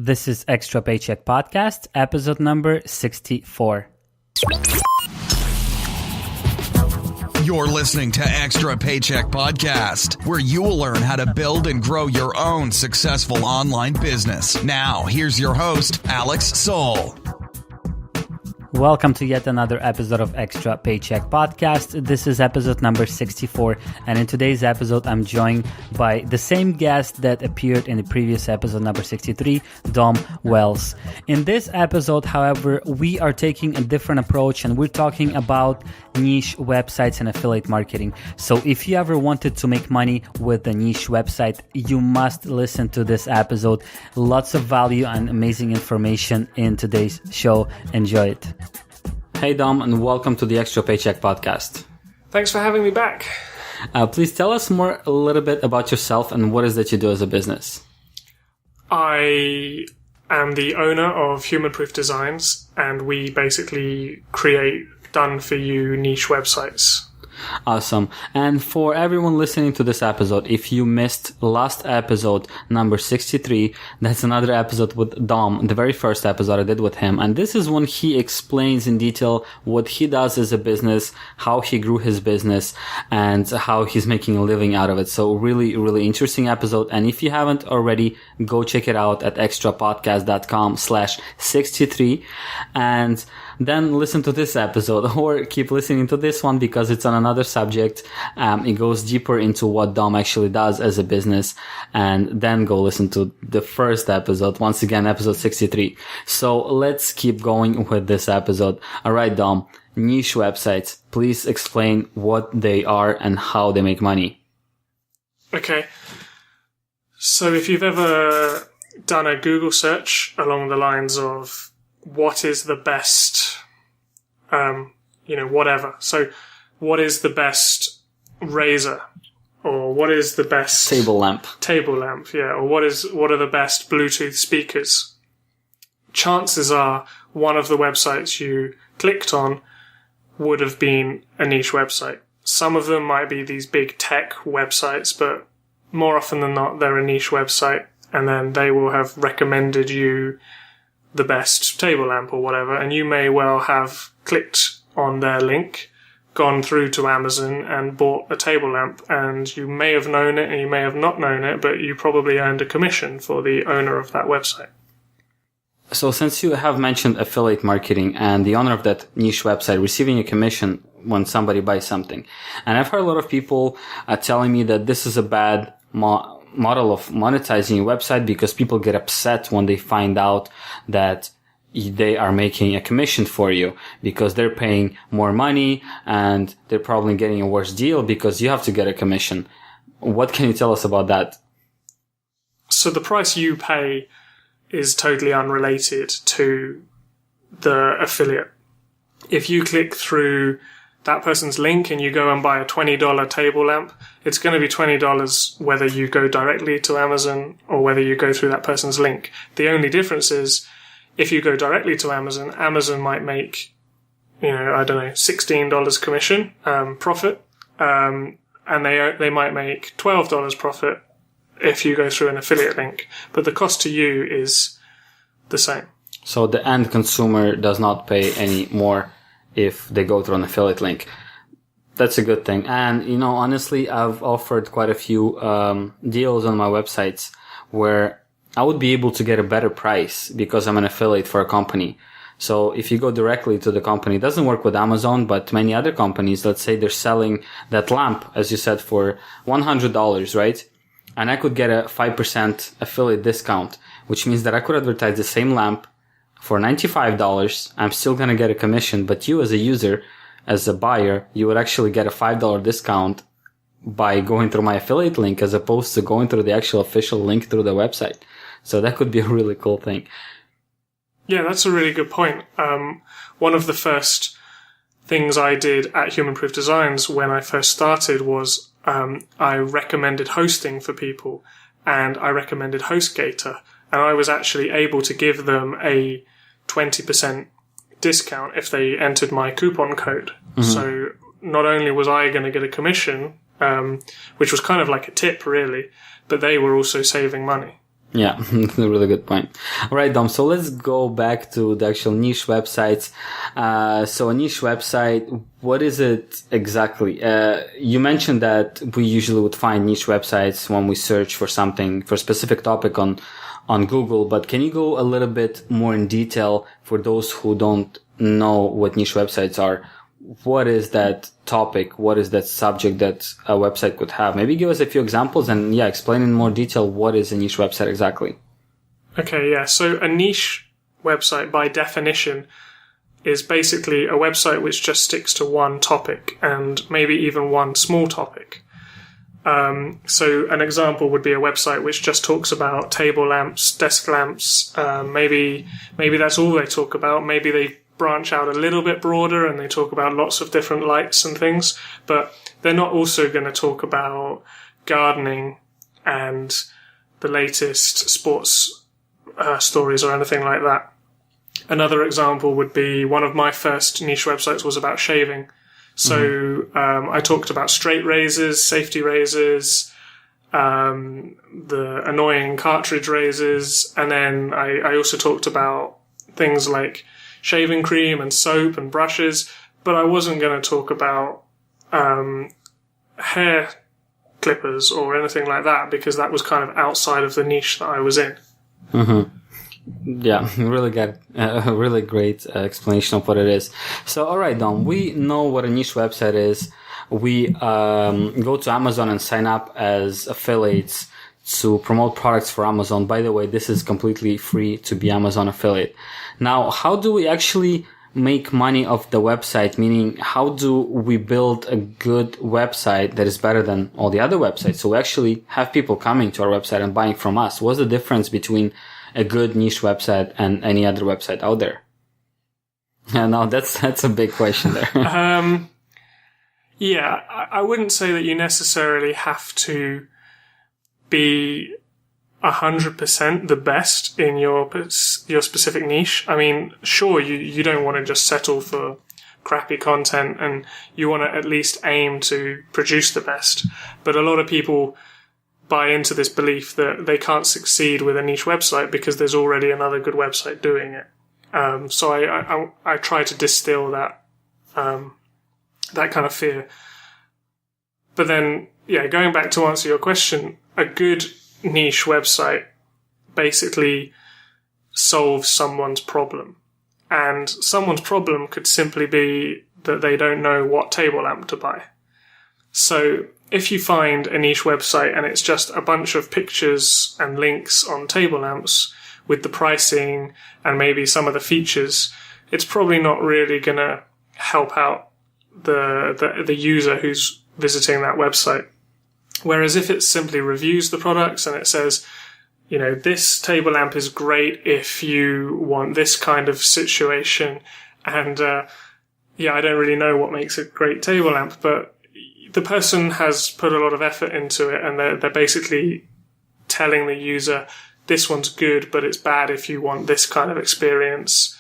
This is Extra Paycheck Podcast, episode number 64. You're listening to Extra Paycheck Podcast, where you will learn how to build and grow your own successful online business. Now, here's your host, Alex Soul. Welcome to yet another episode of Extra Paycheck Podcast. This is episode number 64, and in today's episode, I'm joined by the same guest that appeared in the previous episode, number 63, Dom Wells. In this episode, however, we are taking a different approach, and we're talking about niche websites and affiliate marketing. So if you ever wanted to make money with a niche website, you must listen to this episode. Lots of value and amazing information in today's show. Enjoy it. Hey Dom, and welcome to the Extra Paycheck Podcast. Thanks for having me back. Please tell us a little bit about yourself and what is that you do as a business. I am the owner of Human Proof Designs, and we basically create done-for-you niche websites. Awesome. And for everyone listening to this episode, if you missed last episode, number 63, that's another episode with Dom, the very first episode I did with him. And this is when he explains in detail what he does as a business, how he grew his business, and how he's making a living out of it. So really, really interesting episode. And if you haven't already, go check it out at extrapodcast.com/63. And then listen to this episode or keep listening to this one because it's on another subject. It goes deeper into what Dom actually does as a business, and then go listen to the first episode. Once again, episode 63. So let's keep going with this episode. All right, Dom, niche websites. Please explain what they are and how they make money. Okay. So if you've ever done a Google search along the lines of what is the best, whatever. So what is the best razor? Or what is the best table lamp, yeah. Or what are the best Bluetooth speakers? Chances are one of the websites you clicked on would have been a niche website. Some of them might be these big tech websites, but more often than not, they're a niche website, and then they will have recommended you the best table lamp or whatever, and you may well have clicked on their link, gone through to Amazon and bought a table lamp, and you may have known it and you may have not known it, but you probably earned a commission for the owner of that website. So since you have mentioned affiliate marketing and the owner of that niche website receiving a commission when somebody buys something, and I've heard a lot of people telling me that this is a bad model of monetizing your website because people get upset when they find out that they are making a commission for you because they're paying more money and they're probably getting a worse deal because you have to get a commission. What can you tell us about that? So the price you pay is totally unrelated to the affiliate. If you click through that person's link and you go and buy a $20 table lamp, it's going to be $20 whether you go directly to Amazon or whether you go through that person's link. The only difference is if you go directly to Amazon, Amazon might make, $16 commission, profit, and they might make $12 profit if you go through an affiliate link. But the cost to you is the same. So the end consumer does not pay any more if they go through an affiliate link. That's a good thing. And, honestly, I've offered quite a few deals on my websites where I would be able to get a better price because I'm an affiliate for a company. So if you go directly to the company, it doesn't work with Amazon, but many other companies, let's say they're selling that lamp, as you said, for $100, right? And I could get a 5% affiliate discount, which means that I could advertise the same lamp for $95. I'm still going to get a commission, but you as a user, as a buyer, you would actually get a $5 discount by going through my affiliate link as opposed to going through the actual official link through the website. So that could be a really cool thing. Yeah, that's a really good point. One of the first things I did at Human Proof Designs when I first started was I recommended hosting for people, and I recommended HostGator, and I was actually able to give them a 20% discount if they entered my coupon code. Mm-hmm. So not only was I going to get a commission, which was kind of like a tip really, but they were also saving money. Yeah, that's a really good point. All right, Dom. So let's go back to the actual niche websites. So a niche website, what is it exactly? You mentioned that we usually would find niche websites when we search for something, for a specific topic on Google, but can you go a little bit more in detail for those who don't know what niche websites are? What is that topic? What is that subject that a website could have? Maybe give us a few examples and explain in more detail what is a niche website exactly. Okay, yeah. So a niche website by definition is basically a website which just sticks to one topic and maybe even one small topic. So an example would be a website which just talks about table lamps, desk lamps. Maybe that's all they talk about. Maybe they branch out a little bit broader and they talk about lots of different lights and things, but they're not also going to talk about gardening and the latest sports stories or anything like that. Another example would be one of my first niche websites was about shaving. So I talked about straight razors, safety razors, the annoying cartridge razors, and then I also talked about things like shaving cream and soap and brushes, but I wasn't going to talk about hair clippers or anything like that because that was kind of outside of the niche that I was in. Yeah, really got a really great explanation of what it is. So, all right, Dom, we know what a niche website is. We go to Amazon and sign up as affiliates to promote products for Amazon. By the way, this is completely free to be Amazon affiliate. Now, how do we actually make money off the website? Meaning, how do we build a good website that is better than all the other websites? So we actually have people coming to our website and buying from us. What's the difference between a good niche website and any other website out there? No, that's a big question there. Yeah, I wouldn't say that you necessarily have to be 100% the best in your specific niche. I mean, sure, you don't want to just settle for crappy content and you want to at least aim to produce the best. But a lot of people buy into this belief that they can't succeed with a niche website because there's already another good website doing it. So I try to distill that kind of fear. But then, going back to answer your question, a good niche website basically solves someone's problem. And someone's problem could simply be that they don't know what table lamp to buy. So if you find a niche website and it's just a bunch of pictures and links on table lamps with the pricing and maybe some of the features, it's probably not really going to help out the user who's visiting that website. Whereas if it simply reviews the products and it says, this table lamp is great if you want this kind of situation. And, I don't really know what makes a great table lamp, but the person has put a lot of effort into it and they're basically telling the user, this one's good, but it's bad if you want this kind of experience.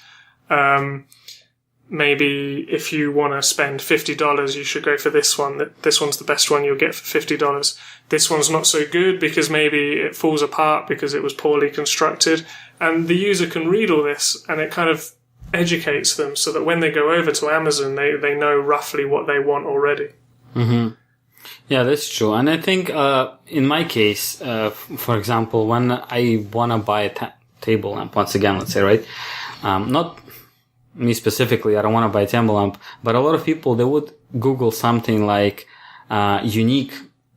Maybe if you want to spend $50, you should go for this one. This one's the best one you'll get for $50. This one's not so good because maybe it falls apart because it was poorly constructed. And the user can read all this and it kind of educates them so that when they go over to Amazon, they know roughly what they want already. Mm-hmm. Yeah, that's true. And I think, in my case, for example, when I want to buy a table lamp, once again, let's say, right? Not me specifically, I don't want to buy a table lamp, but a lot of people, they would Google something like, unique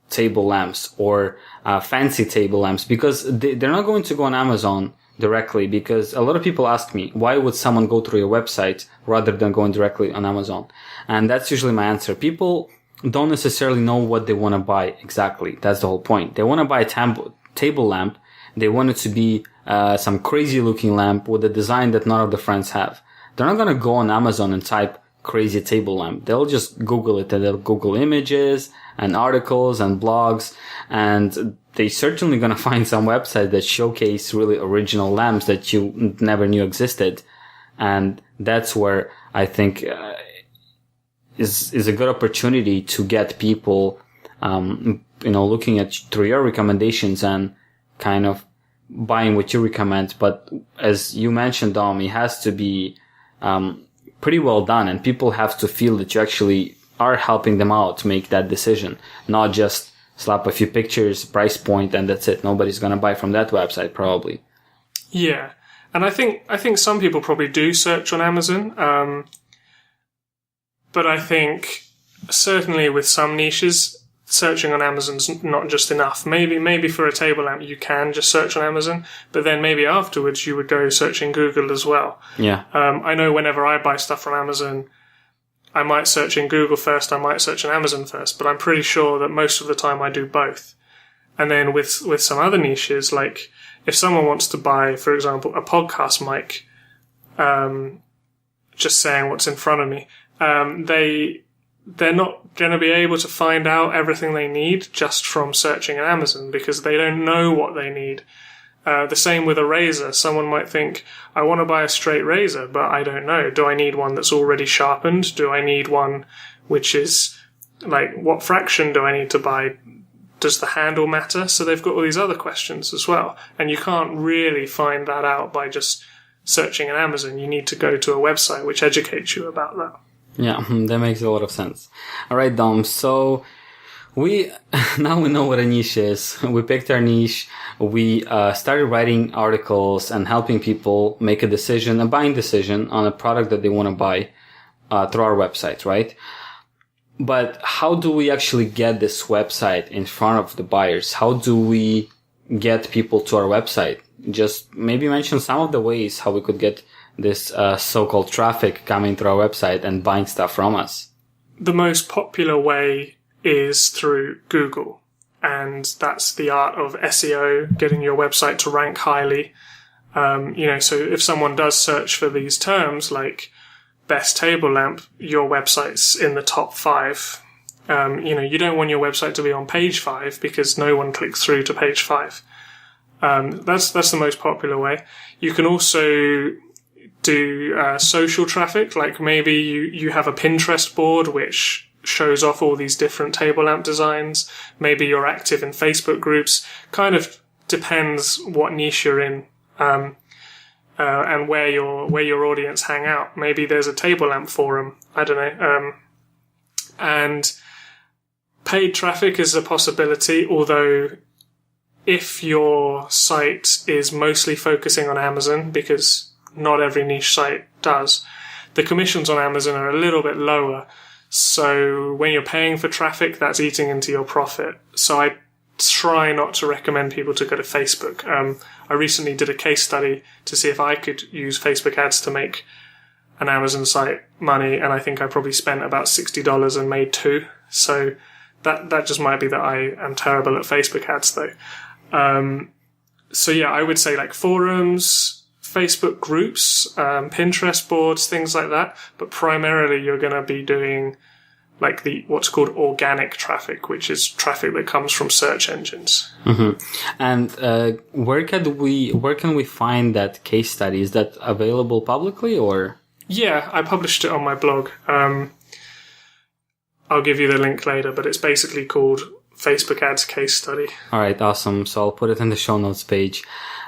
table lamps or, fancy table lamps because they're not going to go on Amazon directly because a lot of people ask me, why would someone go through your website rather than going directly on Amazon? And that's usually my answer. People don't necessarily know what they want to buy exactly. That's the whole point. They want to buy a table lamp. They want it to be some crazy looking lamp with a design that none of the friends have. They're not going to go on Amazon and type crazy table lamp. They'll just Google it and they'll Google images and articles and blogs. And they're certainly going to find some website that showcase really original lamps that you never knew existed. And that's where I think is a good opportunity to get people, looking at through your recommendations and kind of buying what you recommend. But as you mentioned, Dom, it has to be pretty well done, and people have to feel that you actually are helping them out to make that decision, not just slap a few pictures, price point, and that's it. Nobody's going to buy from that website, probably. Yeah. And I think some people probably do search on Amazon. But I think certainly with some niches, searching on Amazon's not just enough. Maybe for a table lamp you can just search on Amazon, but then maybe afterwards you would go search in Google as well. Yeah. I know whenever I buy stuff from Amazon, I might search in Google first, I might search on Amazon first, but I'm pretty sure that most of the time I do both. And then with some other niches, like if someone wants to buy, for example, a podcast mic, just saying what's in front of me, they're not going to be able to find out everything they need just from searching on Amazon because they don't know what they need. The same with a razor. Someone might think, I want to buy a straight razor, but I don't know. Do I need one that's already sharpened? Do I need one which is, like, what fraction do I need to buy? Does the handle matter? So they've got all these other questions as well. And you can't really find that out by just searching on Amazon. You need to go to a website which educates you about that. Yeah, that makes a lot of sense. All right, Dom. So now we know what a niche is. We picked our niche. We started writing articles and helping people make a buying decision on a product that they want to buy through our website, right? But how do we actually get this website in front of the buyers? How do we get people to our website? Just maybe mention some of the ways how we could get this so-called traffic coming to our website and buying stuff from us. The most popular way is through Google, and that's the art of SEO, getting your website to rank highly. So if someone does search for these terms like best table lamp, your website's in the top 5. You don't want your website to be on page 5 because no one clicks through to page 5. That's the most popular way. You can also do social traffic, like maybe you have a Pinterest board which shows off all these different table lamp designs. Maybe you're active in Facebook groups. Kind of depends what niche you're in, and where your audience hang out. Maybe there's a table lamp forum. I don't know. And paid traffic is a possibility, although if your site is mostly focusing on Amazon, because not every niche site does, the commissions on Amazon are a little bit lower. So when you're paying for traffic, that's eating into your profit. So I try not to recommend people to go to Facebook. I recently did a case study to see if I could use Facebook ads to make an Amazon site money, and I think I probably spent about $60 and made 2. So that just might be that I am terrible at Facebook ads though. So yeah, I would say like forums, Facebook groups, Pinterest boards, things like that. But primarily you're going to be doing like what's called organic traffic, which is traffic that comes from search engines. Mm-hmm. And where can we find that case study? Is that available publicly or? Yeah, I published it on my blog. I'll give you the link later, but it's basically called Facebook Ads Case Study. All right, awesome. So I'll put it in the show notes page.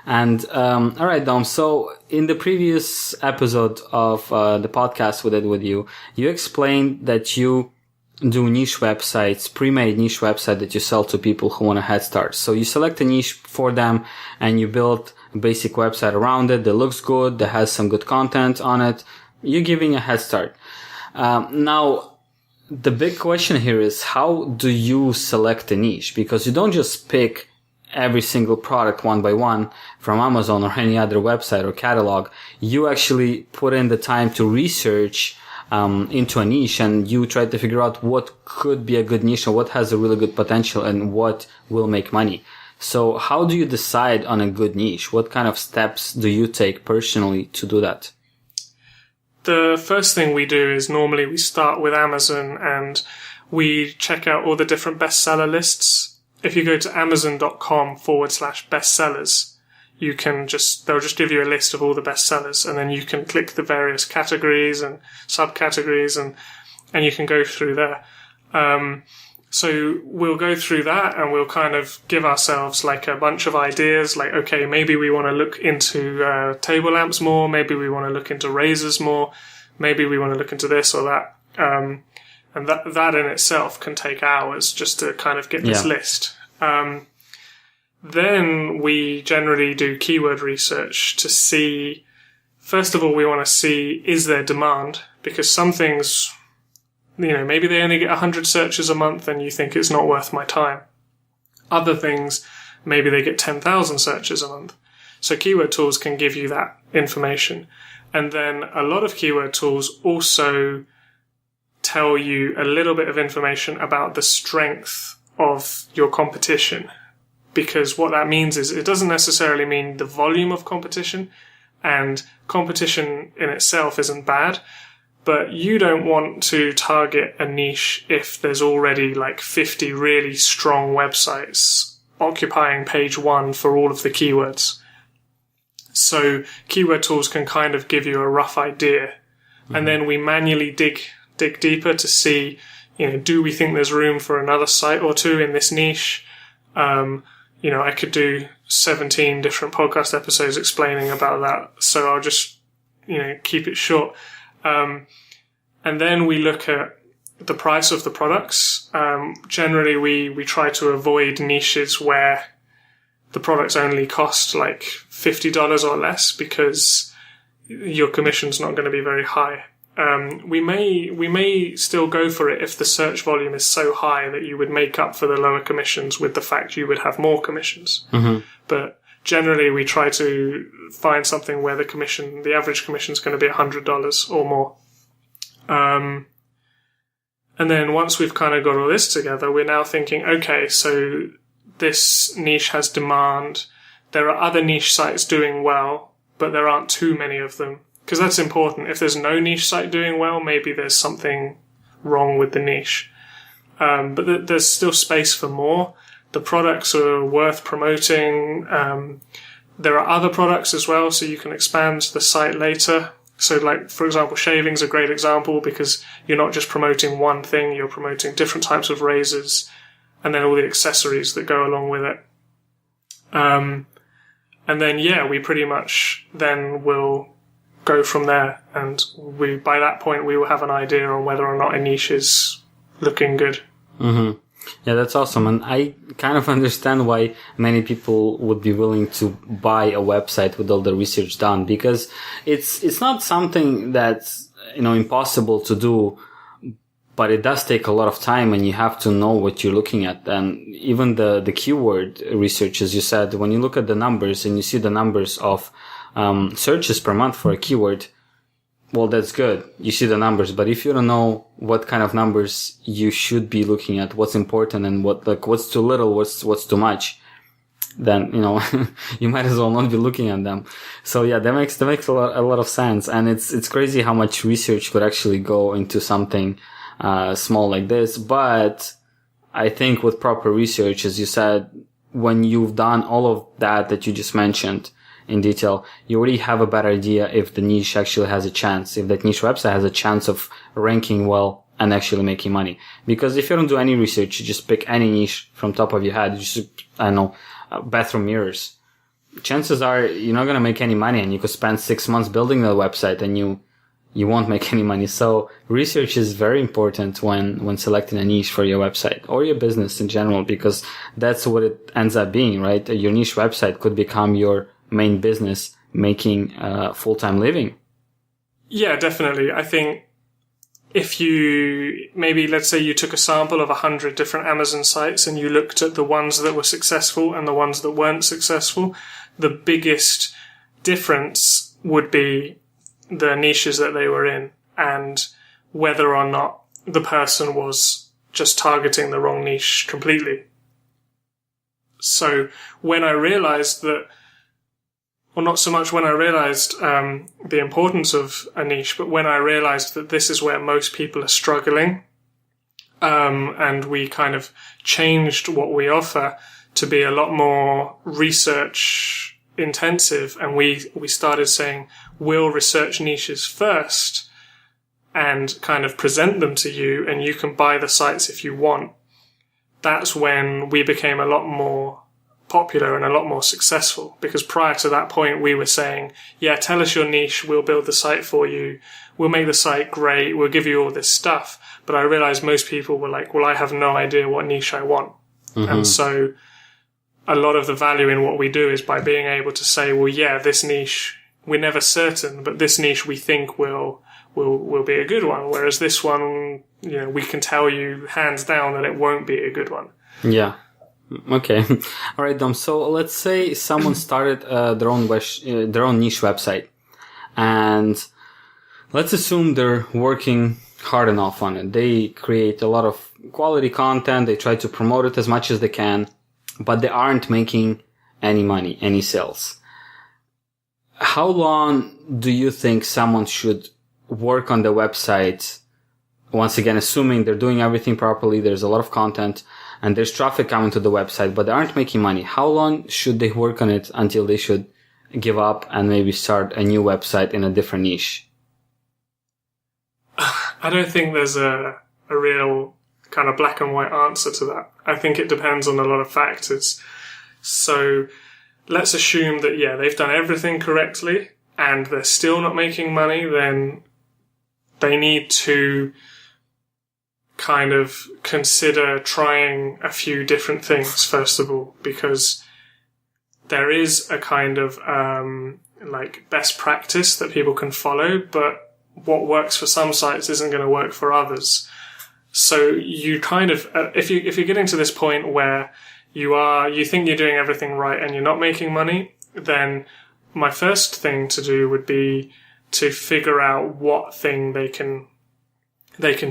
And all right, Dom. So in the previous episode of the podcast we did with you, you explained that you do niche websites, pre-made niche website that you sell to people who want a head start. So you select a niche for them and you build a basic website around it that looks good, that has some good content on it. You're giving a head start. Now, the big question here is, how do you select a niche? Because you don't just pick every single product one by one from Amazon or any other website or catalog. You actually put in the time to research into a niche, and you try to figure out what could be a good niche and what has a really good potential and what will make money. So how do you decide on a good niche? What kind of steps do you take personally to do that? The first thing we do is normally we start with Amazon and we check out all the different bestseller lists. If you go to amazon.com/bestsellers, they'll just give you a list of all the bestsellers, and then you can click the various categories and subcategories and you can go through there. So we'll go through that and we'll kind of give ourselves like a bunch of ideas, like, okay, maybe we want to look into table lamps more, maybe we want to look into razors more, maybe we want to look into this or that. And that in itself can take hours just to kind of get this list. Then we generally do keyword research to see, first of all, we want to see, is there demand? Because some things, maybe they only get 100 searches a month and you think it's not worth my time. Other things, maybe they get 10,000 searches a month. So keyword tools can give you that information. And then a lot of keyword tools also tell you a little bit of information about the strength of your competition. Because what that means is it doesn't necessarily mean the volume of competition, and competition in itself isn't bad, but you don't want to target a niche if there's already like 50 really strong websites occupying page 1 for all of the keywords. So keyword tools can kind of give you a rough idea. And then we manually dig deeper to see, do we think there's room for another site or two in this niche? I could do 17 different podcast episodes explaining about that. So I'll just, keep it short. And then we look at the price of the products. Generally, we try to avoid niches where the products only cost like $50 or less because your commission's not going to be very high. We may still go for it if the search volume is so high that you would make up for the lower commissions with the fact you would have more commissions. Mm-hmm. But generally, we try to find something where the average commission is going to be $100 or more. And then once we've kind of got all this together, we're now thinking, okay, so this niche has demand. There are other niche sites doing well, but there aren't too many of them. Because that's important. If there's no niche site doing well, maybe there's something wrong with the niche. But there's still space for more. The products are worth promoting. There are other products as well, so you can expand the site later. So like, for example, shaving's a great example because you're not just promoting one thing, you're promoting different types of razors and then all the accessories that go along with it. And then, we pretty much then will go from there, and by that point we will have an idea on whether or not a niche is looking good. Mm-hmm. Yeah, that's awesome. And I kind of understand why many people would be willing to buy a website with all the research done, because it's not something that's, impossible to do, but it does take a lot of time and you have to know what you're looking at. And even the keyword research, as you said, when you look at the numbers and you see the numbers of searches per month for a keyword, well, that's good. You see the numbers, but if you don't know what kind of numbers you should be looking at, what's important and what's too little, what's too much, then, you might as well not be looking at them. So yeah, that makes a lot of sense. And it's crazy how much research could actually go into something, small like this. But I think with proper research, as you said, when you've done all of that you just mentioned in detail, you already have a better idea if the niche actually has a chance, if that niche website has a chance of ranking well and actually making money. Because if you don't do any research, you just pick any niche from top of your head, bathroom mirrors. Chances are you're not going to make any money, and you could spend 6 months building the website and you won't make any money. So research is very important when selecting a niche for your website or your business in general, because that's what it ends up being, right? Your niche website could become your main business, making a full-time living. Yeah, definitely. I think if let's say you took a sample of 100 different Amazon sites and you looked at the ones that were successful and the ones that weren't successful, the biggest difference would be the niches that they were in and whether or not the person was just targeting the wrong niche completely. So when I realized that, well, not so much when I realized the importance of a niche, but when I realized that this is where most people are struggling, and we kind of changed what we offer to be a lot more research intensive, and we started saying, we'll research niches first and kind of present them to you, and you can buy the sites if you want. that's when we became a lot more popular and a lot more successful, because prior to that point we were saying, yeah, tell us your niche, we'll build the site for you, we'll make the site great, we'll give you all this stuff. But I realized most people were like, well, I have no idea what niche I want. And so a lot of the value in what we do is by being able to say, well, yeah, this niche, we're never certain, but this niche we think will be a good one. Whereas this one, we can tell you hands down that it won't be a good one. Yeah. Okay. All right, Dom. So let's say someone started their own niche website, and let's assume they're working hard enough on it. They create a lot of quality content. They try to promote it as much as they can, but they aren't making any money, any sales. How long do you think someone should work on the website? Once again, assuming they're doing everything properly, there's a lot of content, and there's traffic coming to the website, but they aren't making money. How long should they work on it until they should give up and maybe start a new website in a different niche? I don't think there's a real kind of black and white answer to that. I think it depends on a lot of factors. So let's assume that, yeah, they've done everything correctly and they're still not making money, then they need to kind of consider trying a few different things, first of all, because there is a kind of best practice that people can follow, but what works for some sites isn't going to work for others. So you kind of, if you're getting to this point where you think you're doing everything right and you're not making money, then my first thing to do would be to figure out what thing they can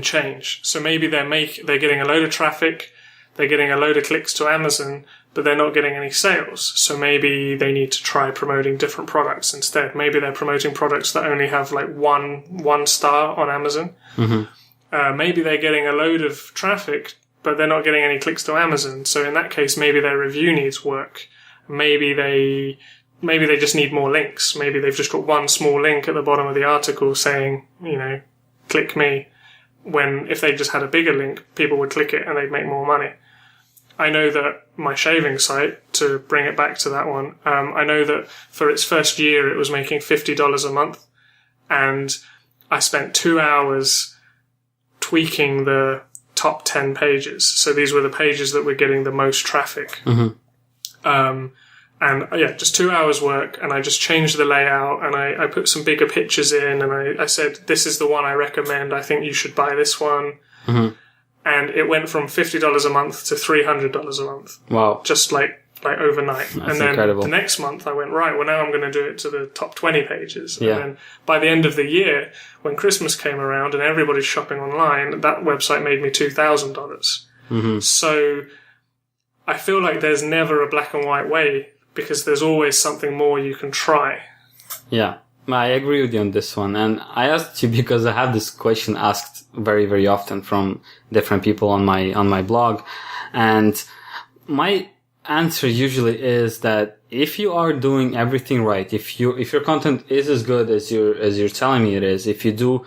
change. So maybe they're getting a load of traffic, they're getting a load of clicks to Amazon, but they're not getting any sales. So maybe they need to try promoting different products instead. Maybe they're promoting products that only have like one star on Amazon. Maybe they're getting a load of traffic, but they're not getting any clicks to Amazon. So in that case, maybe their review needs work. Maybe they just need more links. Maybe they've just got one small link at the bottom of the article saying, click me. When if they just had a bigger link, people would click it and they'd make more money. I know that my shaving site, to bring it back to that one, I know that for its first year it was making $50 a month, and I spent 2 hours tweaking the top 10 pages. So these were the pages that were getting the most traffic. And just 2 hours work, and I just changed the layout, and I put some bigger pictures in, and I said, this is the one I recommend. I think you should buy this one. And it went from $50 a month to $300 a month. Wow. Just like overnight. That's and then incredible. The next month I went, right, well now I'm going to do it to the top 20 pages. Yeah. And then by the end of the year, when Christmas came around and everybody's shopping online, that website made me $2,000. So I feel like there's never a black and white way, because there's always something more you can try. Yeah, I agree with you on this one. And I asked you because I have this question asked very, very often from different people on my blog. And my answer usually is that if you are doing everything right, if your content is as good as you're telling me it is, if you do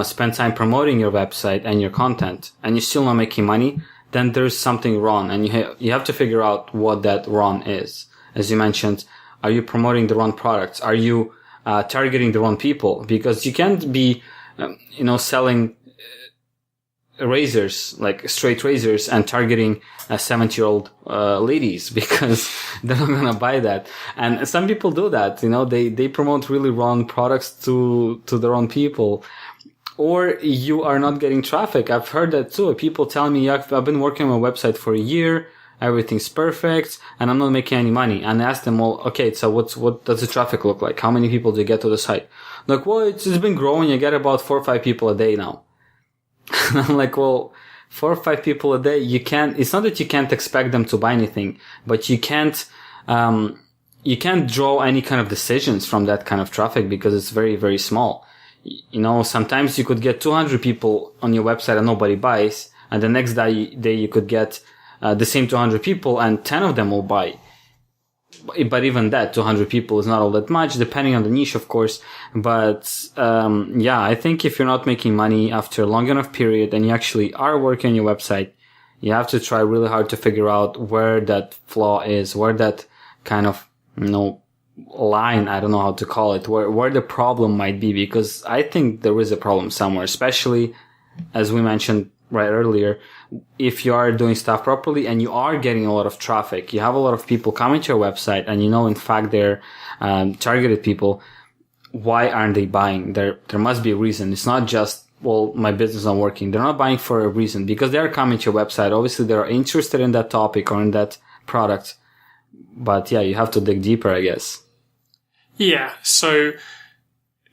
spend time promoting your website and your content and you're still not making money, then there's something wrong, and you have to figure out what that wrong is. As you mentioned, are you promoting the wrong products? Are you targeting the wrong people? Because you can't be, selling razors, like straight razors, and targeting 70-year-old ladies, because they're not gonna buy that. And some people do that. They promote really wrong products to the wrong people. Or you are not getting traffic. I've heard that too. People tell me, I've been working on my website for a year. Everything's perfect, and I'm not making any money. And I ask them, well, okay, so what does the traffic look like? How many people do you get to the site? Like, well, it's been growing. You get about 4 or 5 people a day now. And I'm like, well, 4 or 5 people a day, it's not that you can't expect them to buy anything, but you can't draw any kind of decisions from that kind of traffic, because it's very, very small. Sometimes you could get 200 people on your website and nobody buys, and the next day you could get the same 200 people and 10 of them will buy. But even that, 200 people is not all that much, depending on the niche, of course. But, I think if you're not making money after a long enough period and you actually are working on your website, You have to try really hard to figure out where that flaw is, where that kind of, line, I don't know how to call it, where the problem might be, because I think there is a problem somewhere, especially as we mentioned right earlier. If you are doing stuff properly and you are getting a lot of traffic, you have a lot of people coming to your website and in fact they're targeted people, why aren't they buying? There must be a reason. It's not just, well, my business is not working. They're not buying for a reason because they're coming to your website. Obviously they're interested in that topic or in that product. But yeah, you have to dig deeper, I guess. Yeah. So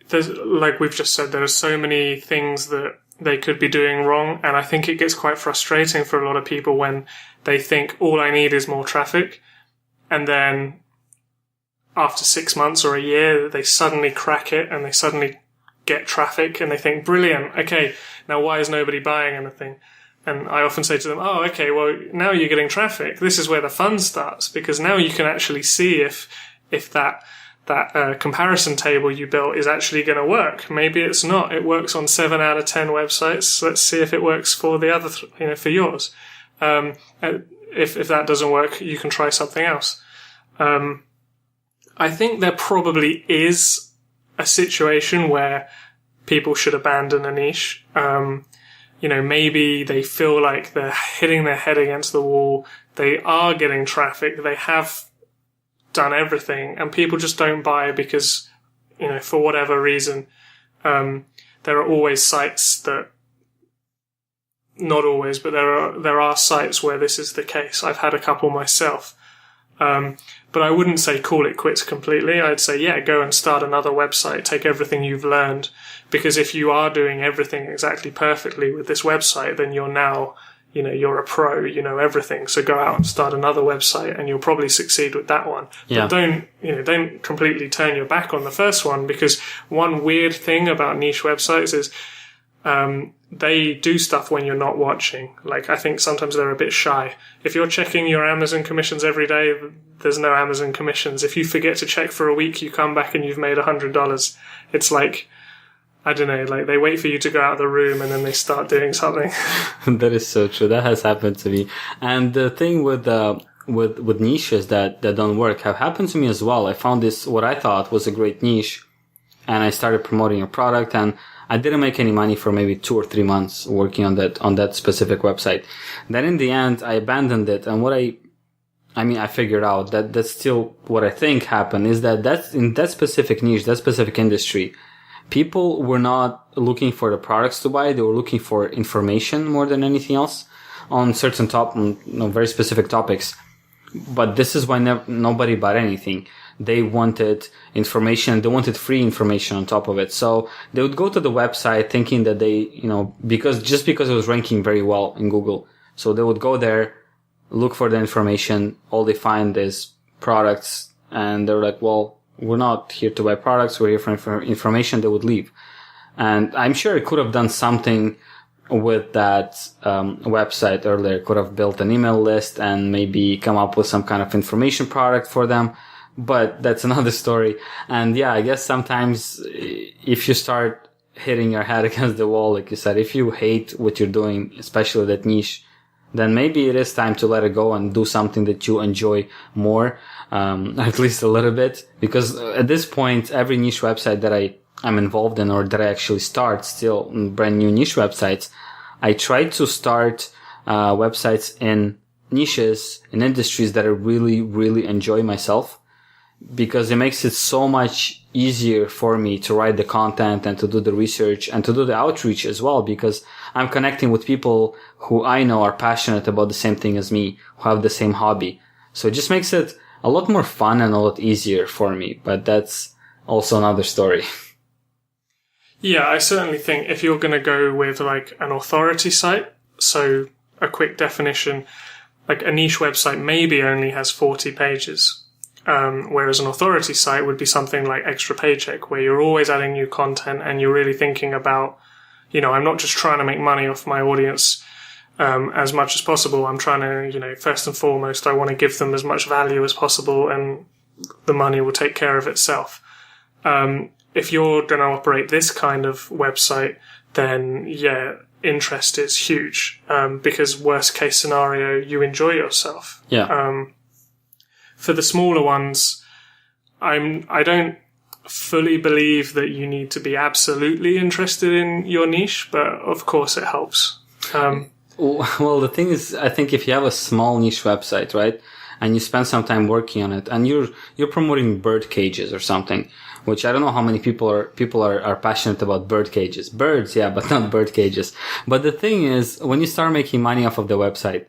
there's, like we've just said, there are so many things that they could be doing wrong. And I think it gets quite frustrating for a lot of people when they think all I need is more traffic. And then after 6 months or a year, they suddenly crack it and they suddenly get traffic and they think, brilliant. Okay. Now why is nobody buying anything? And I often say to them, oh, okay, well, now you're getting traffic. This is where the fun starts, because now you can actually see if that comparison table you built is actually going to work. Maybe it's not. It works on 7 out of 10 websites. Let's see if it works for the other, for yours. If that doesn't work, you can try something else. I think there probably is a situation where people should abandon a niche. Maybe they feel like they're hitting their head against the wall. They are getting traffic. They have done everything and people just don't buy because, for whatever reason, there are always sites that, not always, but there are sites where this is the case. I've had a couple myself. But I wouldn't say call it quits completely. I'd say, yeah, go and start another website. Take everything you've learned. Because if you are doing everything exactly perfectly with this website, then you're now, you're a pro, you know everything. So go out and start another website and you'll probably succeed with that one. Yeah. But don't completely turn your back on the first one, because one weird thing about niche websites is, they do stuff when you're not watching. Like, I think sometimes they're a bit shy. If you're checking your Amazon commissions every day, there's no Amazon commissions. If you forget to check for a week, you come back and you've made $100. It's like, I don't know, like they wait for you to go out of the room and then they start doing something. That is so true. That has happened to me. And the thing with niches that don't work have happened to me as well. I found this, what I thought was a great niche, and I started promoting a product, and I didn't make any money for maybe 2 or 3 months working on that specific website. Then in the end, I abandoned it. And what I figured out that that's still what I think happened is that's in that specific niche, that specific industry, people were not looking for the products to buy. They were looking for information more than anything else on certain very specific topics. But this is why nobody bought anything. They wanted information. They wanted free information on top of it. So they would go to the website thinking that they, because it was ranking very well in Google. So they would go there, look for the information. All they find is products. And they're like, well, we're not here to buy products. We're here for information. They would leave. And I'm sure it could have done something with that website earlier. Could have built an email list and maybe come up with some kind of information product for them. But that's another story. And yeah, I guess sometimes if you start hitting your head against the wall, like you said, if you hate what you're doing, especially that niche, then maybe it is time to let it go and do something that you enjoy more, at least a little bit. Because at this point, every niche website that I'm involved in, or that I actually start, still brand new niche websites, I try to start websites in niches, in industries that I really, really enjoy myself. Because it makes it so much easier for me to write the content and to do the research and to do the outreach as well, because I'm connecting with people who I know are passionate about the same thing as me, who have the same hobby. So it just makes it a lot more fun and a lot easier for me. But that's also another story. Yeah, I certainly think if you're going to go with like an authority site, so a quick definition, like a niche website maybe only has 40 pages. Whereas an authority site would be something like Extra Paycheck, where you're always adding new content and you're really thinking about, I'm not just trying to make money off my audience as much as possible. I'm trying to, first and foremost, I want to give them as much value as possible, and the money will take care of itself. If you're going to operate this kind of website, then yeah, interest is huge, because worst case scenario, you enjoy yourself. Yeah. For the smaller ones, I don't fully believe that you need to be absolutely interested in your niche, but of course it helps. Well, the thing is, I think if you have a small niche website, right, and you spend some time working on it, and you're promoting bird cages or something, which I don't know how many people are passionate about bird cages. Birds, yeah, but not bird cages. But the thing is, when you start making money off of the website,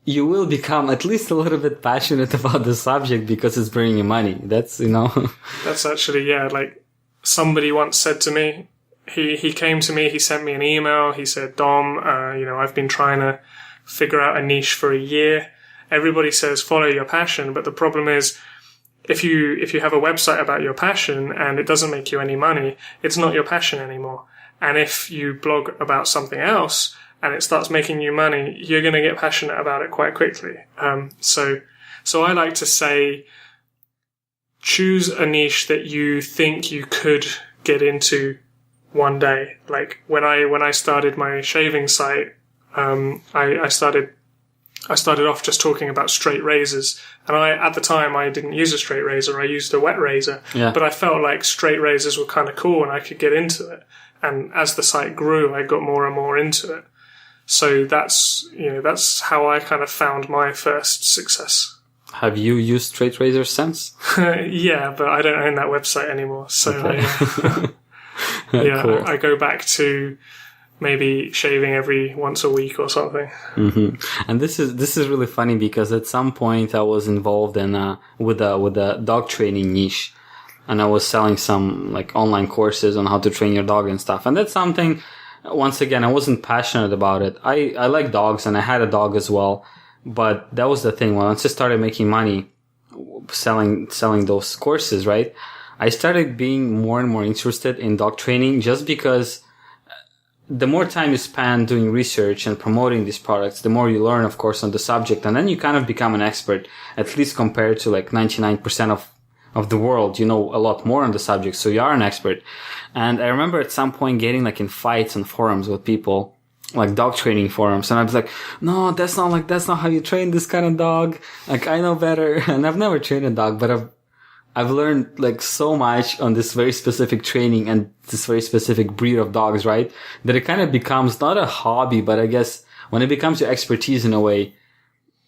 you will become at least a little bit passionate about the subject because it's bringing you money. That's, That's actually, yeah, like somebody once said to me, he came to me, he sent me an email, he said, Dom, I've been trying to figure out a niche for a year. Everybody says follow your passion, but the problem is if you have a website about your passion and it doesn't make you any money, it's not your passion anymore. And if you blog about something else and it starts making you money, you're going to get passionate about it quite quickly. So I like to say, choose a niche that you think you could get into one day. Like when I started my shaving site, I started off just talking about straight razors, and at the time I didn't use a straight razor, I used a wet razor. Yeah. But I felt like straight razors were kind of cool and I could get into it. And as the site grew, I got more and more into it. So that's how I kind of found my first success. Have you used straight razors since? Yeah, but I don't own that website anymore. So Okay. Cool. I go back to maybe shaving every once a week or something. Mm-hmm. And this is really funny because at some point I was involved in with a dog training niche, and I was selling some like online courses on how to train your dog and stuff. And that's something, once again, I wasn't passionate about it. I like dogs and I had a dog as well, but that was the thing. Once I started making money selling those courses, right, I started being more and more interested in dog training, just because the more time you spend doing research and promoting these products, the more you learn, of course, on the subject. And then you kind of become an expert, at least compared to like 99% of the world. You know a lot more on the subject, so you are an expert. And I remember at some point getting like in fights on forums with people, like dog training forums. And I was like, no, that's not how you train this kind of dog. Like, I know better. And I've never trained a dog, but I've learned like so much on this very specific training and this very specific breed of dogs, right? That it kind of becomes not a hobby, but I guess when it becomes your expertise in a way,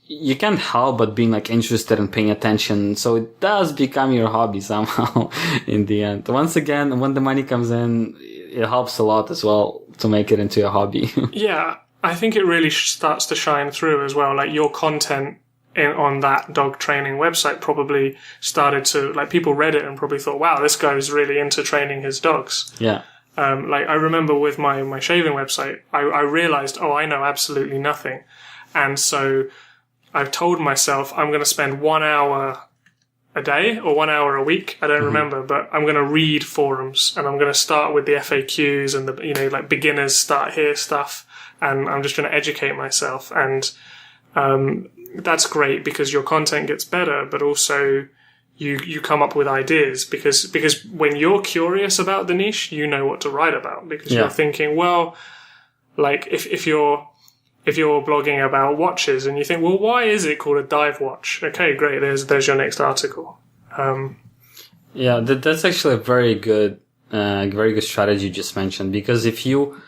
you can't help but being like interested and paying attention. So it does become your hobby somehow in the end. Once again, when the money comes in, it helps a lot as well to make it into a hobby. Yeah, I think it really starts to shine through as well. Like your content on that dog training website probably started to, like, people read it and probably thought, wow, this guy is really into training his dogs. Yeah. Like I remember with my shaving website, I realized, I know absolutely nothing. And so I've told myself I'm going to spend 1 hour a day or 1 hour a week. I don't remember, but I'm going to read forums and I'm going to start with the FAQs and the, like beginners start here stuff. And I'm just going to educate myself. And, that's great because your content gets better, but also you come up with ideas because when you're curious about the niche, you know what to write about because you're thinking, well, like if you're blogging about watches and you think, well, why is it called a dive watch? Okay, great. There's your next article. Yeah, that's actually a very good strategy you just mentioned, because if you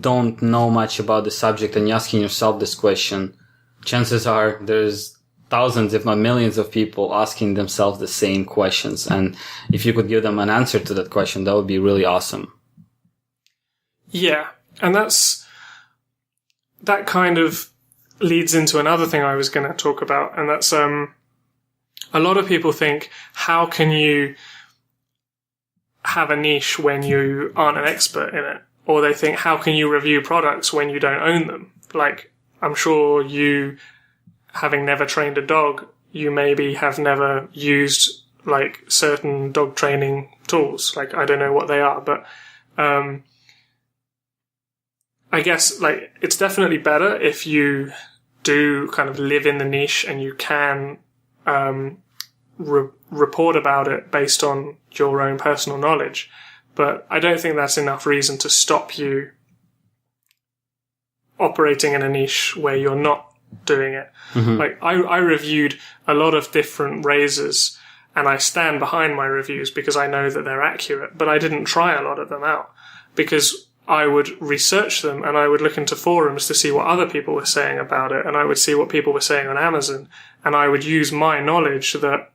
don't know much about the subject and you're asking yourself this question, chances are there's thousands, if not millions of people asking themselves the same questions. And if you could give them an answer to that question, that would be really awesome. Yeah. And that kind of leads into another thing I was going to talk about. And that's, a lot of people think, how can you have a niche when you aren't an expert in it? Or they think, how can you review products when you don't own them? Like, I'm sure you, having never trained a dog, you maybe have never used like certain dog training tools. Like, I don't know what they are, but I guess like it's definitely better if you do kind of live in the niche and you can report about it based on your own personal knowledge. But I don't think that's enough reason to stop you operating in a niche where you're not doing it. Like I reviewed a lot of different razors, and I stand behind my reviews because I know that they're accurate, but I didn't try a lot of them out because I would research them and I would look into forums to see what other people were saying about it, and I would see what people were saying on Amazon, and I would use my knowledge that,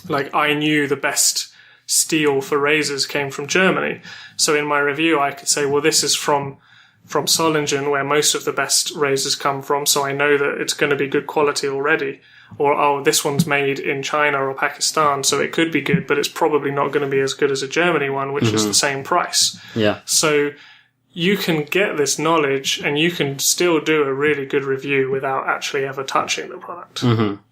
like I knew the best steel for razors came from Germany. So in my review, I could say, well, this is from Solingen, where most of the best razors come from, so I know that it's going to be good quality already. Or, oh, this one's made in China or Pakistan, so it could be good, but it's probably not going to be as good as a Germany one, which is the same price. Yeah. So you can get this knowledge and you can still do a really good review without actually ever touching the product.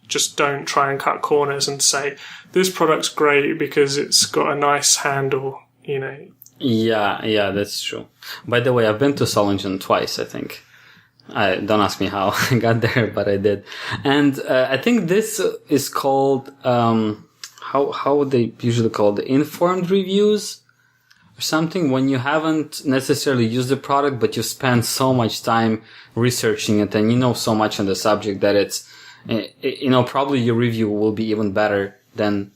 Just don't try and cut corners and say, this product's great because it's got a nice handle, you know. Yeah, that's true. By the way, I've been to Solingen twice, I think. Don't ask me how I got there, but I did. And I think this is called, how would they usually call it? Informed reviews or something, when you haven't necessarily used the product, but you spend so much time researching it and you know so much on the subject that it's, you know, probably your review will be even better than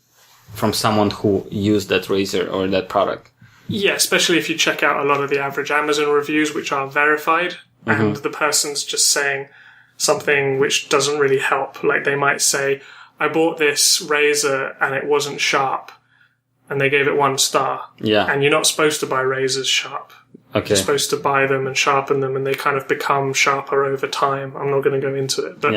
from someone who used that razor or that product. Yeah, especially if you check out a lot of the average Amazon reviews, which are verified. And the person's just saying something which doesn't really help. Like they might say, I bought this razor and it wasn't sharp. And they gave it 1 star. Yeah. And you're not supposed to buy razors sharp. Okay. You're supposed to buy them and sharpen them, and they kind of become sharper over time. I'm not going to go into it. But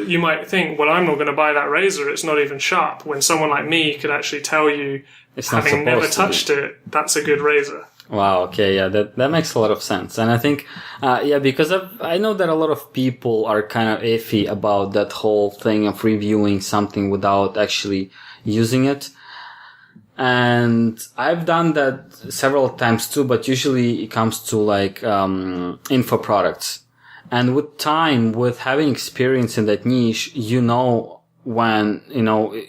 you might think, well, I'm not going to buy that razor. It's not even sharp. When someone like me could actually tell you, having never touched it, that's a good razor. Wow. Okay. Yeah. That makes a lot of sense. And I think, because I know that a lot of people are kind of iffy about that whole thing of reviewing something without actually using it. And I've done that several times too, but usually it comes to like, info products. And with time, with having experience in that niche, you know, when, you know,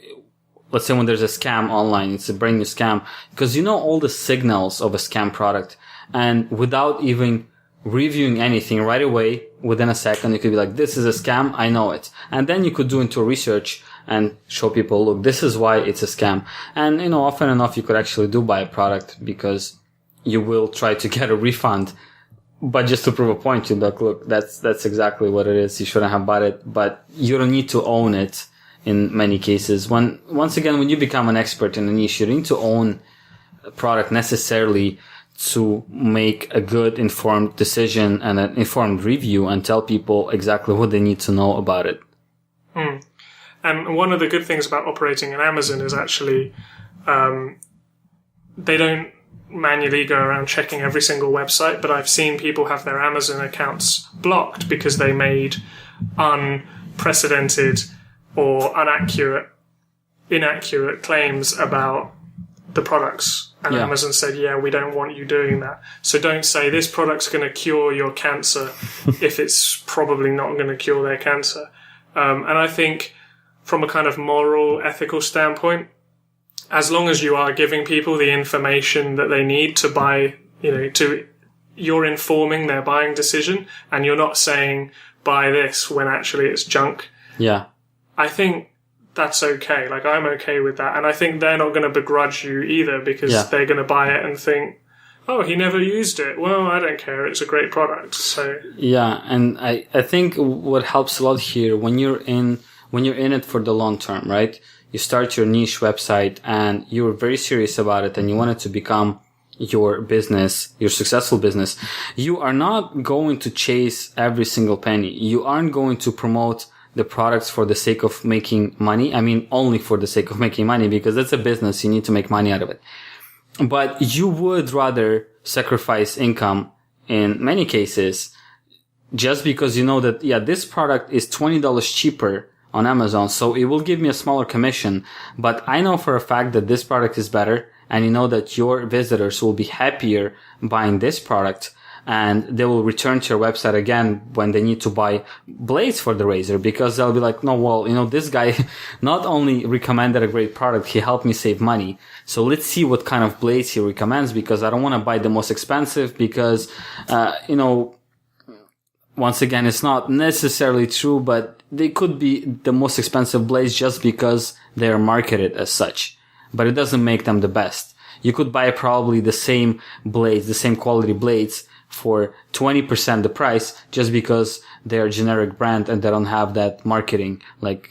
let's say when there's a scam online, it's a brand new scam, because you know all the signals of a scam product, and without even reviewing anything right away, within a second, you could be like, this is a scam, I know it. And then you could do into research and show people, look, this is why it's a scam. And, you know, often enough, you could actually do buy a product because you will try to get a refund. But just to prove a point, you'll be like, look, that's exactly what it is. You shouldn't have bought it, but you don't need to own it. In many cases, once again, when you become an expert in a niche, you need to own a product necessarily to make a good informed decision and an informed review and tell people exactly what they need to know about it. And one of the good things about operating in Amazon is actually, they don't manually go around checking every single website, but I've seen people have their Amazon accounts blocked because they made unprecedented or inaccurate claims about the products. And Amazon said, yeah, we don't want you doing that. So don't say this product's going to cure your cancer if it's probably not going to cure their cancer. And I think from a kind of moral, ethical standpoint, as long as you are giving people the information that they need to buy, you know, you're informing their buying decision, and you're not saying buy this when actually it's junk. Yeah. I think that's okay. Like, I'm okay with that. And I think they're not going to begrudge you either because they're going to buy it and think, oh, he never used it. Well, I don't care. It's a great product. So yeah. And I think what helps a lot here when you're in it for the long term, right? You start your niche website and you're very serious about it and you want it to become your business, your successful business. You are not going to chase every single penny. You aren't going to promote the products for the sake of making money. I mean, only for the sake of making money, because it's a business. You need to make money out of it. But you would rather sacrifice income in many cases just because you know that, this product is $20 cheaper on Amazon. So it will give me a smaller commission, but I know for a fact that this product is better. And you know that your visitors will be happier buying this product. and they will return to your website again when they need to buy blades for the razor, because they'll be like, no, well, this guy not only recommended a great product, he helped me save money. So let's see what kind of blades he recommends, because I don't want to buy the most expensive, because, once again, it's not necessarily true, but they could be the most expensive blades just because they are marketed as such. But it doesn't make them the best. You could buy probably the same blades, the same quality blades for 20% the price, just because they're a generic brand and they don't have that marketing, like,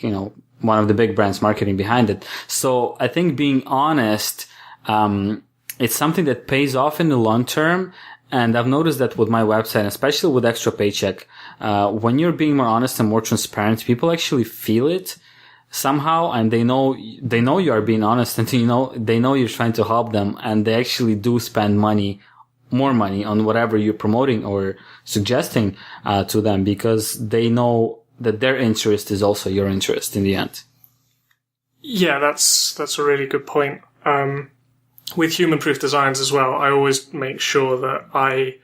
one of the big brands marketing behind it. So I think being honest, it's something that pays off in the long term. And I've noticed that with my website, especially with Extra Paycheck, when you're being more honest and more transparent, people actually feel it somehow, and they know you are being honest, and they know you're trying to help them, and they actually do spend more money on whatever you're promoting or suggesting to them, because they know that their interest is also your interest in the end. Yeah, that's a really good point. With human proof designs as well, I always make sure that I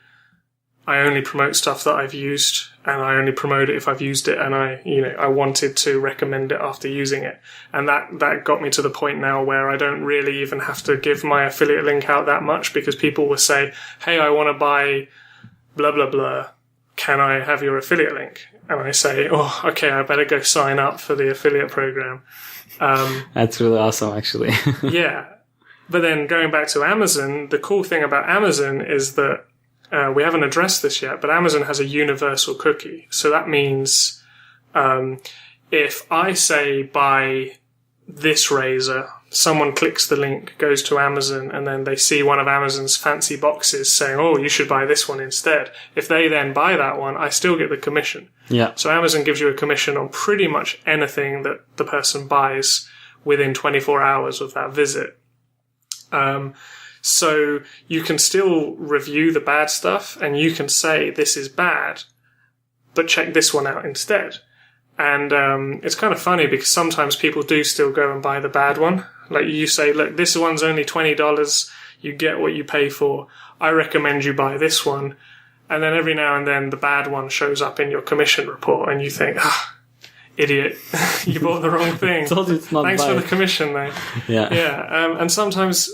only promote stuff that I've used, and I only promote it if I've used it, and I wanted to recommend it after using it. And that got me to the point now where I don't really even have to give my affiliate link out that much, because people will say, hey, I want to buy blah, blah, blah. Can I have your affiliate link? And I say, oh, okay, I better go sign up for the affiliate program. That's really awesome, actually. Yeah. But then going back to Amazon, the cool thing about Amazon is that we haven't addressed this yet, but Amazon has a universal cookie. So that means if I say buy this razor, someone clicks the link, goes to Amazon, and then they see one of Amazon's fancy boxes saying, oh, you should buy this one instead. If they then buy that one, I still get the commission. Yeah. So Amazon gives you a commission on pretty much anything that the person buys within 24 hours of that visit. So you can still review the bad stuff, and you can say this is bad, but check this one out instead. And it's kind of funny, because sometimes people do still go and buy the bad one. Like, you say, look, this one's only $20. You get what you pay for. I recommend you buy this one. And then every now and then the bad one shows up in your commission report, and you think, idiot, you bought the wrong thing. Told you it's not Thanks bad. for the commission, though. Yeah. Yeah. And sometimes,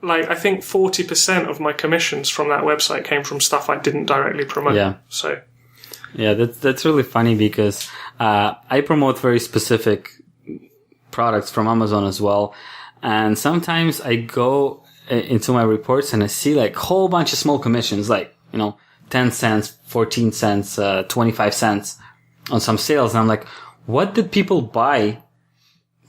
like, I think 40% of my commissions from that website came from stuff I didn't directly promote. Yeah. So. Yeah, that's really funny, because I promote very specific products from Amazon as well. And sometimes I go into my reports and I see like a whole bunch of small commissions, like, 10 cents, 14 cents, 25 cents on some sales. And I'm like, what did people buy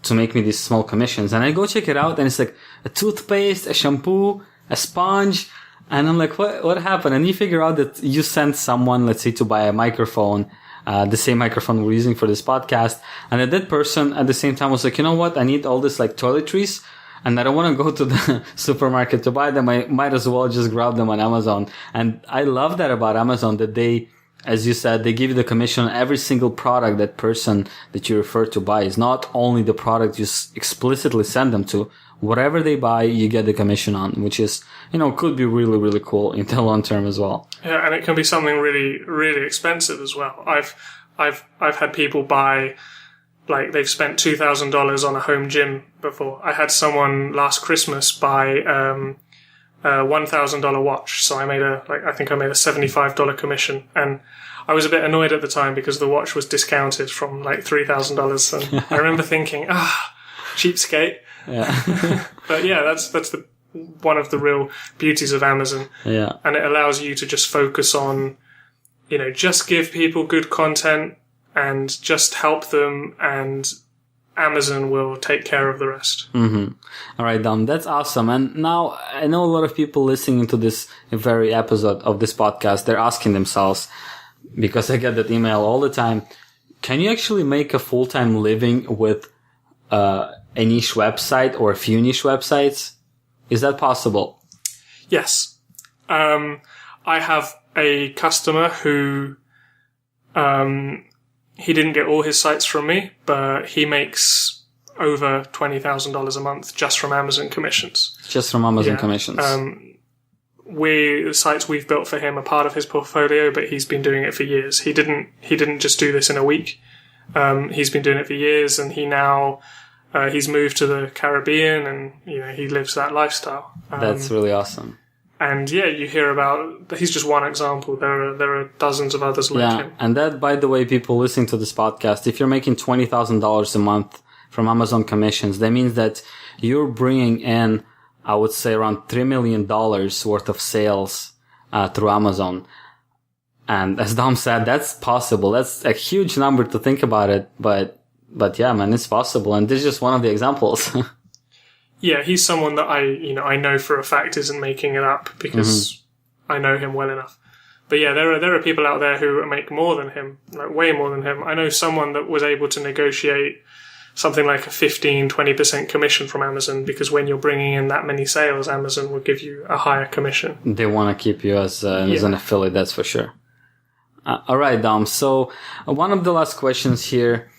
to make me these small commissions? And I go check it out, and it's like a toothpaste, a shampoo, a sponge. And I'm like, what happened? And you figure out that you sent someone, let's say, to buy a microphone, the same microphone we're using for this podcast. And then that person at the same time was like, you know what? I need all this like toiletries, and I don't want to go to the supermarket to buy them. I might as well just grab them on Amazon. And I love that about Amazon, that they, as you said, they give you the commission on every single product that person that you refer to buys. Not only the product you explicitly send them to. Whatever they buy, you get the commission on, which is, could be really, really cool in the long term as well. Yeah, and it can be something really, really expensive as well. I've had people buy, like, they've spent $2,000 on a home gym before. I had someone last Christmas buy a $1,000 watch. So I think I made a $75 commission, and I was a bit annoyed at the time because the watch was discounted from like $3,000. And I remember thinking, cheapskate. Yeah. But yeah, that's one of the real beauties of Amazon. Yeah. And it allows you to just focus on, just give people good content and just help them, and Amazon will take care of the rest. Mm-hmm. All right, Dom, that's awesome. And now I know a lot of people listening to this very episode of this podcast, they're asking themselves, because I get that email all the time, can you actually make a full-time living with a niche website or a few niche websites? Is that possible? Yes. I have a customer who, he didn't get all his sites from me, but he makes over $20,000 a month just from Amazon commissions. Just from Amazon commissions. the sites we've built for him are part of his portfolio, but he's been doing it for years. He didn't just do this in a week. He's been doing it for years, and he's moved to the Caribbean, and he lives that lifestyle. That's really awesome. And you hear about, he's just one example. There are dozens of others like him. And that, by the way, people listening to this podcast, if you're making $20,000 a month from Amazon commissions, that means that you're bringing in, I would say, around $3 million worth of sales through Amazon. And as Dom said, that's possible. That's a huge number to think about it. But yeah, man, it's possible. And this is just one of the examples. Yeah, he's someone that I know for a fact isn't making it up, because I know him well enough. But yeah, there are people out there who make more than him, like way more than him. I know someone that was able to negotiate something like a 15-20% commission from Amazon, because when you're bringing in that many sales, Amazon will give you a higher commission. They want to keep you as an affiliate, that's for sure. All right, Dom. So one of the last questions here,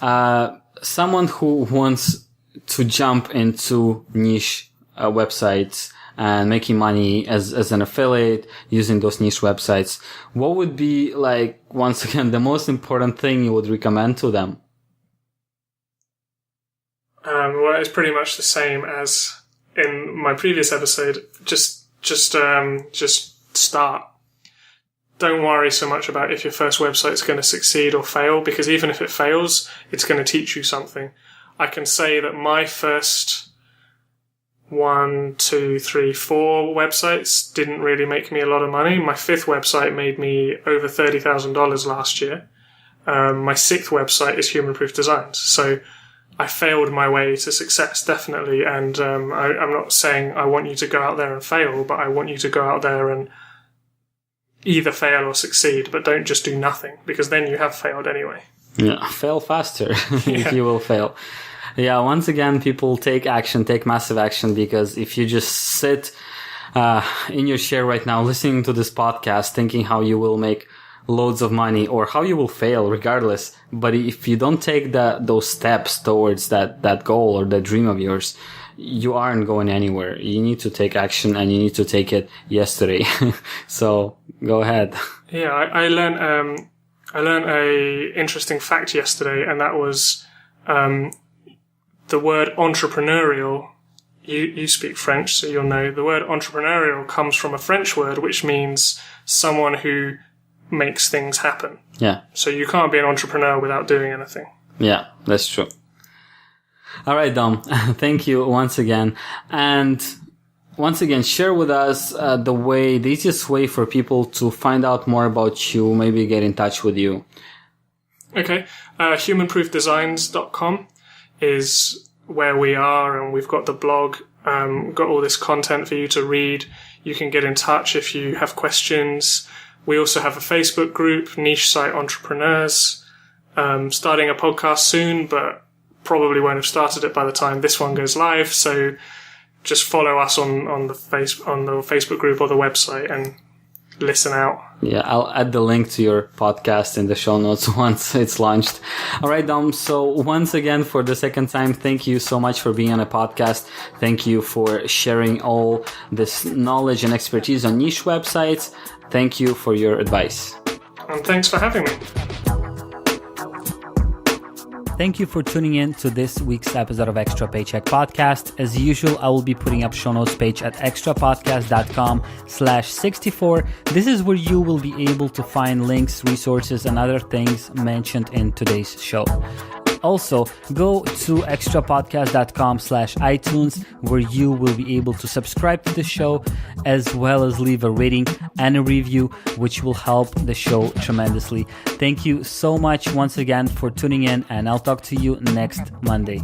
someone who wants to jump into niche websites and making money as an affiliate using those niche websites, what would be, like, once again, the most important thing you would recommend to them? Well, it's pretty much the same as in my previous episode. Just start. Don't worry so much about if your first website is going to succeed or fail, because even if it fails, it's going to teach you something. I can say that my first 1, 2, 3, 4 websites didn't really make me a lot of money. My 5th website made me over $30,000 last year. My 6th website is Human Proof Designs. So I failed my way to success, definitely. And I'm not saying I want you to go out there and fail, but I want you to go out there and either fail or succeed, but don't just do nothing, because then you have failed anyway. Yeah, fail faster if you will fail. Yeah, once again, people take action, take massive action, because if you just sit in your chair right now listening to this podcast thinking how you will make loads of money or how you will fail regardless, but if you don't take those steps towards that goal or that dream of yours, you aren't going anywhere. You need to take action, and you need to take it yesterday. So go ahead. Yeah, I learned a interesting fact yesterday, and that was the word entrepreneurial. You speak French, so you'll know. The word entrepreneurial comes from a French word which means someone who makes things happen. Yeah. So you can't be an entrepreneur without doing anything. Yeah, that's true. All right, Dom. Thank you once again. And once again, share with us the easiest way for people to find out more about you, maybe get in touch with you. Okay. humanproofdesigns.com is where we are, and we've got the blog, got all this content for you to read. You can get in touch if you have questions. We also have a Facebook group, Niche Site Entrepreneurs, starting a podcast soon, but probably won't have started it by the time this one goes live. So just follow us on the Facebook group or the website and listen out. Yeah, I'll add the link to your podcast in the show notes once it's launched. All right, Dom. So once again, for the second time, thank you so much for being on a podcast. Thank you for sharing all this knowledge and expertise on niche websites. Thank you for your advice. And thanks for having me. Thank you for tuning in to this week's episode of Extra Paycheck Podcast. As usual, I will be putting up show notes page at extrapodcast.com/64. This is where you will be able to find links, resources, and other things mentioned in today's show. Also, go to extrapodcast.com/iTunes, where you will be able to subscribe to the show, as well as leave a rating and a review, which will help the show tremendously. Thank you so much once again for tuning in, and I'll talk to you next Monday.